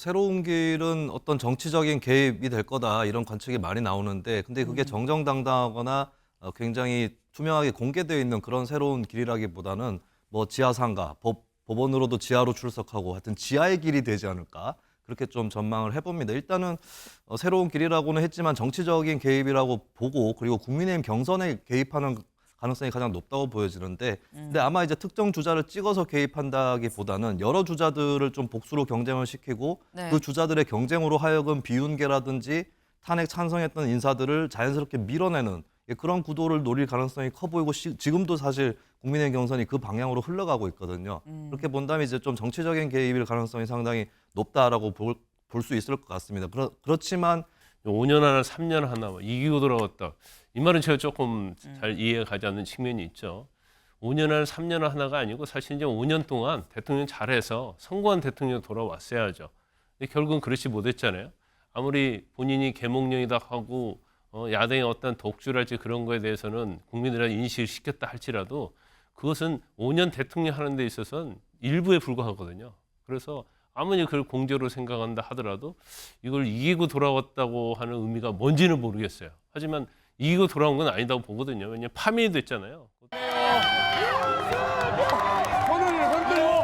새로운 길은 어떤 정치적인 개입이 될 거다 이런 관측이 많이 나오는데 근데 그게 정정당당하거나 굉장히 투명하게 공개되어 있는 그런 새로운 길이라기보다는 뭐 지하상가, 법원으로도 지하로 출석하고 하여튼 지하의 길이 되지 않을까 그렇게 좀 전망을 해봅니다. 일단은 새로운 길이라고는 했지만 정치적인 개입이라고 보고 그리고 국민의힘 경선에 개입하는 가능성이 가장 높다고 보여지는데 근데 아마 이제 특정 주자를 찍어서 개입한다기보다는 여러 주자들을 좀 복수로 경쟁을 시키고 네. 그 주자들의 경쟁으로 하여금 비윤계라든지 탄핵 찬성했던 인사들을 자연스럽게 밀어내는 그런 구도를 노릴 가능성이 커 보이고 지금도 사실 국민의힘 경선이 그 방향으로 흘러가고 있거든요. 그렇게 본다면 이제 좀 정치적인 개입일 가능성이 상당히 높다라고 볼 수 있을 것 같습니다. 그렇지만 5년 하나, 3년 하나 이기고 돌아왔다. 이 말은 제가 조금 잘 이해가 가지 않는 측면이 있죠. 5년 하나, 3년 하나가 아니고 사실 이제 5년 동안 대통령 잘해서 성공한 대통령 돌아왔어야죠. 근데 결국은 그렇지 못했잖아요. 아무리 본인이 계몽령이다 하고 야당의 어떤 독주랄지 그런 거에 대해서는 국민들한테 인식을 시켰다 할지라도 그것은 5년 대통령 하는 데 있어서는 일부에 불과하거든요. 그래서 아무리 그걸 공적으로 생각한다 하더라도 이걸 이기고 돌아왔다고 하는 의미가 뭔지는 모르겠어요. 하지만 이기고 돌아온 건 아니다고 보거든요. 왜냐하면 파면이 됐잖아요. 손을 흔들고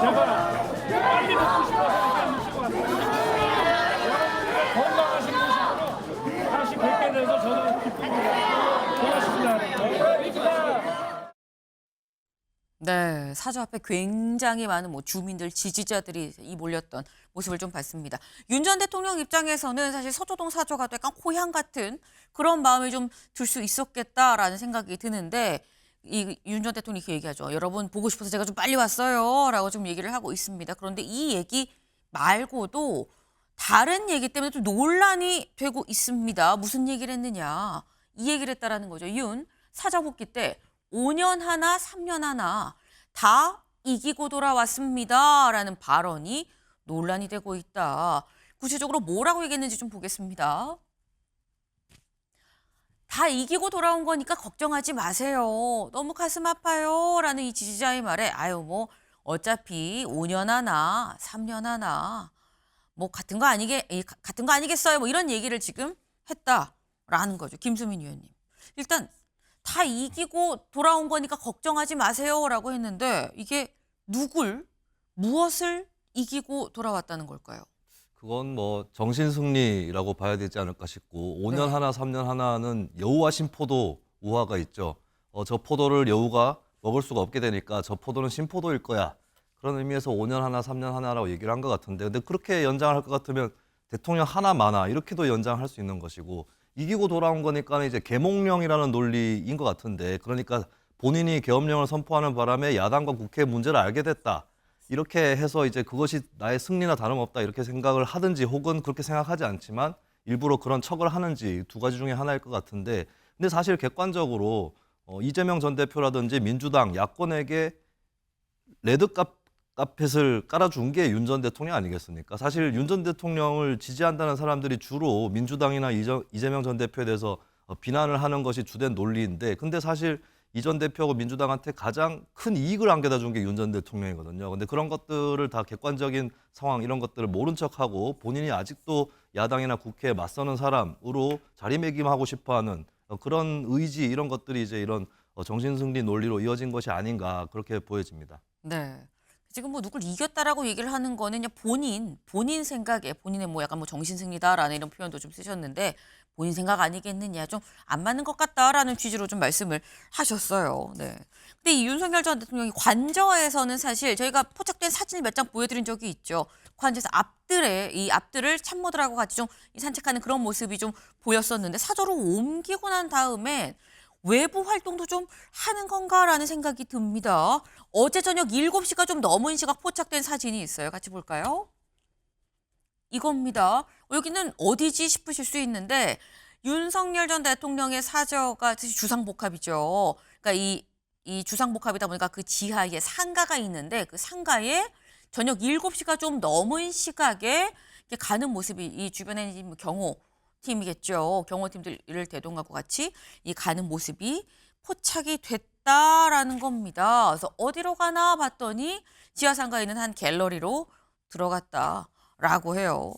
제가 빨리 먹고 싶어서 건강하신 모습으로 다시 뵙게 돼서 저는 기쁩니다. 고맙습니다. 네, 사저 앞에 굉장히 많은 주민들, 지지자들이 몰렸던 모습을 좀 봤습니다. 윤 전 대통령 입장에서는 사실 서초동 사저가 또 약간 고향 같은 그런 마음이 좀 들 수 있었겠다라는 생각이 드는데 이 윤 전 대통령이 이렇게 얘기하죠. 여러분 보고 싶어서 제가 좀 빨리 왔어요 라고 좀 얘기를 하고 있습니다. 그런데 이 얘기 말고도 다른 얘기 때문에 좀 논란이 되고 있습니다. 무슨 얘기를 했느냐. 이 얘기를 했다라는 거죠. 윤 사저 복귀 때 5년 하나, 3년 하나 다 이기고 돌아왔습니다. 라는 발언이 논란이 되고 있다. 구체적으로 뭐라고 얘기했는지 좀 보겠습니다. 다 이기고 돌아온 거니까 걱정하지 마세요. 너무 가슴 아파요. 라는 이 지지자의 말에 아유 뭐 어차피 5년 하나, 3년 하나 뭐 같은 거 아니겠어요. 뭐 이런 얘기를 지금 했다라는 거죠. 김수민 의원님. 일단 다 이기고 돌아온 거니까 걱정하지 마세요라고 했는데 이게 무엇을 이기고 돌아왔다는 걸까요? 그건 뭐 정신승리라고 봐야 되지 않을까 싶고 5년 네. 하나 3년 하나는 여우와 신포도 우화가 있죠. 저 포도를 여우가 먹을 수가 없게 되니까 저 포도는 신포도일 거야. 그런 의미에서 5년 하나 3년 하나라고 얘기를 한 것 같은데 근데 그렇게 연장을 할 것 같으면 대통령 하나 많아 이렇게도 연장할 수 있는 것이고 이기고 돌아온 거니까 이제 계몽령이라는 논리인 것 같은데 그러니까 본인이 계엄령을 선포하는 바람에 야당과 국회의 문제를 알게 됐다. 이렇게 해서 이제 그것이 나의 승리나 다름없다 이렇게 생각을 하든지 혹은 그렇게 생각하지 않지만 일부러 그런 척을 하는지 두 가지 중에 하나일 것 같은데 근데 사실 객관적으로 이재명 전 대표라든지 민주당 야권에게 레드카펫을 깔아준 게 윤 전 대통령 아니겠습니까? 사실 윤 전 대통령을 지지한다는 사람들이 주로 민주당이나 이재명 전 대표에 대해서 비난을 하는 것이 주된 논리인데 근데 사실 이 전 대표하고 민주당한테 가장 큰 이익을 안겨다 준 게 윤 전 대통령이거든요. 근데 그런 것들을 다 객관적인 상황 이런 것들을 모른 척하고 본인이 아직도 야당이나 국회에 맞서는 사람으로 자리매김하고 싶어하는 그런 의지 이런 것들이 이제 이런 정신승리 논리로 이어진 것이 아닌가 그렇게 보여집니다. 네. 지금 뭐 누굴 이겼다라고 얘기를 하는 거는 그냥 본인 생각에 본인의 뭐 약간 뭐 정신승리다라는 이런 표현도 좀 쓰셨는데 본인 생각 아니겠느냐 좀 안 맞는 것 같다라는 취지로 좀 말씀을 하셨어요. 네. 근데 이 윤석열 전 대통령이 관저에서는 사실 저희가 포착된 사진을 몇 장 보여드린 적이 있죠. 관저에서 이 앞들을 참모들하고 같이 좀 산책하는 그런 모습이 좀 보였었는데 사저로 옮기고 난 다음에 외부 활동도 좀 하는 건가라는 생각이 듭니다. 어제 저녁 7시가 좀 넘은 시각 포착된 사진이 있어요. 같이 볼까요? 이겁니다. 여기는 어디지 싶으실 수 있는데 윤석열 전 대통령의 사저가 사실 주상복합이죠. 그러니까 이 주상복합이다 보니까 그 지하에 상가가 있는데 그 상가에 저녁 7시가 좀 넘은 시각에 이렇게 가는 모습이 이 주변에 있는 뭐 경호팀이겠죠. 경호팀들을 대동하고 같이 이 가는 모습이 포착이 됐다라는 겁니다. 그래서 어디로 가나 봤더니 지하 상가에 있는 한 갤러리로 들어갔다라고 해요.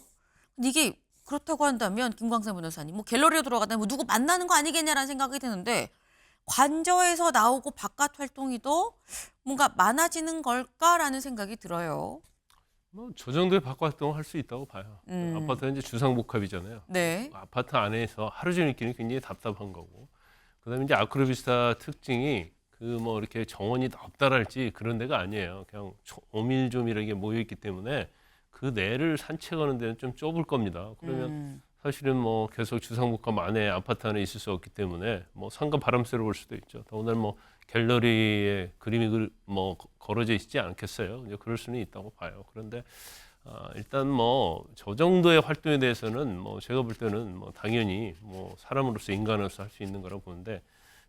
근데 이게 그렇다고 한다면 김광선 변호사님, 뭐 갤러리로 들어가다 뭐 누구 만나는 거 아니겠냐라는 생각이 드는데 관저에서 나오고 바깥 활동이 더 뭔가 많아지는 걸까라는 생각이 들어요. 뭐 저 정도의 바깥 활동을 할 수 있다고 봐요. 아파트는 이제 주상복합이잖아요. 네. 아파트 안에서 하루 종일 있기는 굉장히 답답한 거고. 그다음에 이제 아크로비스타 특징이 그 뭐 이렇게 정원이 넓다랄지 그런 데가 아니에요. 그냥 오밀조밀하게 모여 있기 때문에 그 내를 산책하는 데는 좀 좁을 겁니다. 그러면 사실은 뭐 계속 주상복합 안에 아파트 안에 있을 수 없기 때문에 뭐 상가 바람 쐬러 올 수도 있죠. 더군다나 뭐 갤러리에 그림이 뭐 걸어져 있지 않겠어요. 이제 그럴 수는 있다고 봐요. 그런데 일단 뭐 저 정도의 활동에 대해서는 뭐 제가 볼 때는 뭐 당연히 뭐 사람으로서 인간으로서 할 수 있는 거라고 보는데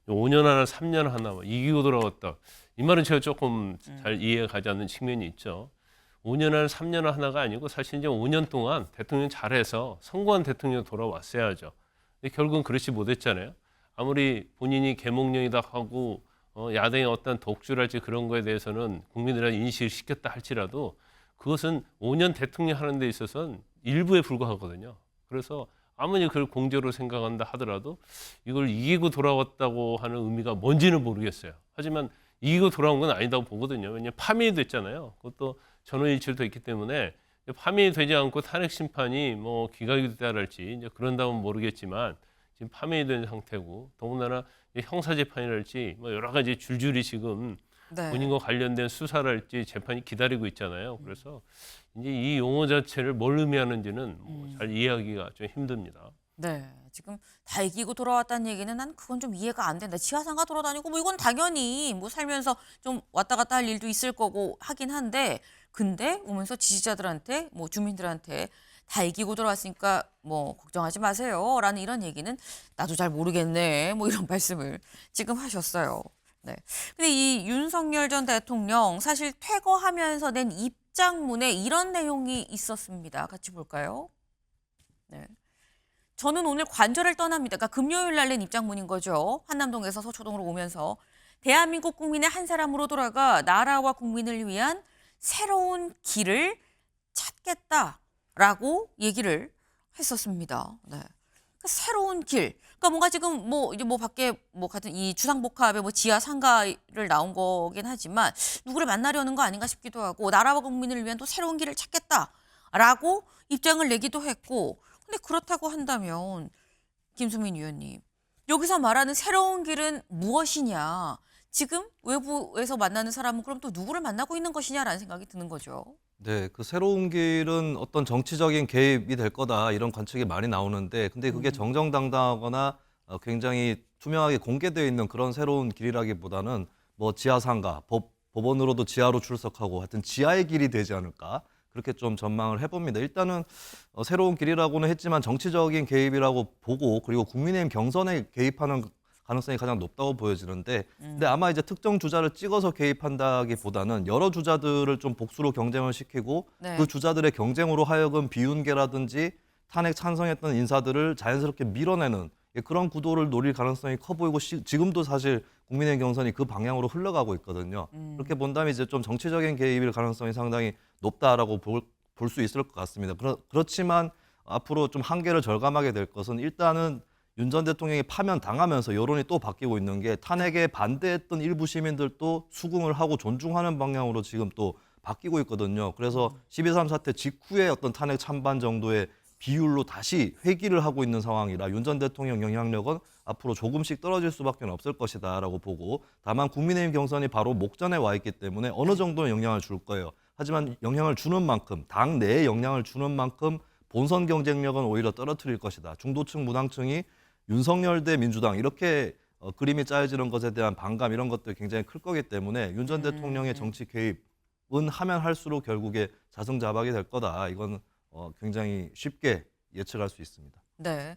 5년 하나 3년 하나 뭐 이기고 돌아왔다. 이 말은 제가 조금 잘 이해가 가지 않는 측면이 있죠. 5년 하나 3년 하나가 아니고 사실 이제 5년 동안 대통령 잘해서 선거한 대통령 돌아왔어야죠. 근데 결국은 그렇지 못했잖아요. 아무리 본인이 계몽령이다 하고 야당의 어떤 독주랄지 그런 거에 대해서는 국민들한테 인식을 시켰다 할지라도 그것은 5년 대통령 하는 데 있어서는 일부에 불과하거든요. 그래서 아무리 그걸 공적으로 생각한다 하더라도 이걸 이기고 돌아왔다고 하는 의미가 뭔지는 모르겠어요. 하지만 이기고 돌아온 건 아니다고 보거든요. 왜냐하면 파면이 됐잖아요. 그것도 전원일치로 됐기 때문에 파면이 되지 않고 탄핵 심판이 뭐 기각이 됐다랄지 이제 그런다면 모르겠지만 지금 파면이 된 상태고 더군다나 형사재판이랄지 뭐 여러 가지 줄줄이 지금 네. 본인과 관련된 수사랄지 재판이 기다리고 있잖아요. 그래서 이제 이 용어 자체를 뭘 의미하는지는 뭐잘 이해하기가 좀 힘듭니다. 네. 지금 다 이기고 돌아왔다는 얘기는 난 그건 좀 이해가 안 된다. 지하상가 돌아다니고 뭐 이건 당연히 뭐 살면서 좀 왔다 갔다 할 일도 있을 거고 하긴 한데 근데 오면서 지지자들한테 뭐 주민들한테 다 이기고 돌아왔으니까 뭐 걱정하지 마세요라는 이런 얘기는 나도 잘 모르겠네. 뭐 이런 말씀을 지금 하셨어요. 네. 근데 이 윤석열 전 대통령 사실 퇴거하면서 낸 입장문에 이런 내용이 있었습니다. 같이 볼까요? 네. 저는 오늘 관저를 떠납니다. 그러니까 금요일 날 낸 입장문인 거죠. 한남동에서 서초동으로 오면서 대한민국 국민의 한 사람으로 돌아가 나라와 국민을 위한 새로운 길을 찾겠다라고 얘기를 했었습니다. 네. 그러니까 새로운 길. 그러니까 뭔가 지금 뭐 이제 뭐 밖에 뭐 같은 이 주상복합의 뭐 지하 상가를 나온 거긴 하지만 누구를 만나려는 거 아닌가 싶기도 하고 나라와 국민을 위한 또 새로운 길을 찾겠다라고 입장을 내기도 했고 근데 그렇다고 한다면 김수민 의원님 여기서 말하는 새로운 길은 무엇이냐? 지금 외부에서 만나는 사람은 그럼 또 누구를 만나고 있는 것이냐라는 생각이 드는 거죠. 네, 그 새로운 길은 어떤 정치적인 개입이 될 거다 이런 관측이 많이 나오는데 근데 그게 정정당당하거나 굉장히 투명하게 공개되어 있는 그런 새로운 길이라기보다는 뭐 지하상가, 법원으로도 지하로 출석하고 하여튼 지하의 길이 되지 않을까 그렇게 좀 전망을 해봅니다. 일단은 새로운 길이라고는 했지만 정치적인 개입이라고 보고 그리고 국민의힘 경선에 개입하는 가능성이 가장 높다고 보여지는데 근데 아마 이제 특정 주자를 찍어서 개입한다기보다는 여러 주자들을 좀 복수로 경쟁을 시키고 네. 그 주자들의 경쟁으로 하여금 비윤계라든지 탄핵 찬성했던 인사들을 자연스럽게 밀어내는 그런 구도를 노릴 가능성이 커 보이고 지금도 사실 국민의힘 경선이 그 방향으로 흘러가고 있거든요. 그렇게 본다면 이제 좀 정치적인 개입일 가능성이 상당히 높다라고 볼 수 있을 것 같습니다. 그렇지만 앞으로 좀 한계를 절감하게 될 것은 일단은 윤 전 대통령이 파면 당하면서 여론이 또 바뀌고 있는 게 탄핵에 반대했던 일부 시민들도 수긍을 하고 존중하는 방향으로 지금 또 바뀌고 있거든요. 그래서 12.3 사태 직후에 어떤 탄핵 찬반 정도의 비율로 다시 회귀를 하고 있는 상황이라 윤 전 대통령 영향력은 앞으로 조금씩 떨어질 수밖에 없을 것이다라고 보고 다만 국민의힘 경선이 바로 목전에 와 있기 때문에 어느 정도는 영향을 줄 거예요. 하지만 영향을 주는 만큼 당 내에 영향을 주는 만큼 본선 경쟁력은 오히려 떨어뜨릴 것이다. 중도층 무당층이 윤석열 대 민주당 이렇게 그림이 짜여지는 것에 대한 반감 이런 것들이 굉장히 클 거기 때문에 윤 전 대통령의 정치 개입은 하면 할수록 결국에 자승자박이 될 거다. 이건 굉장히 쉽게 예측할 수 있습니다. 네.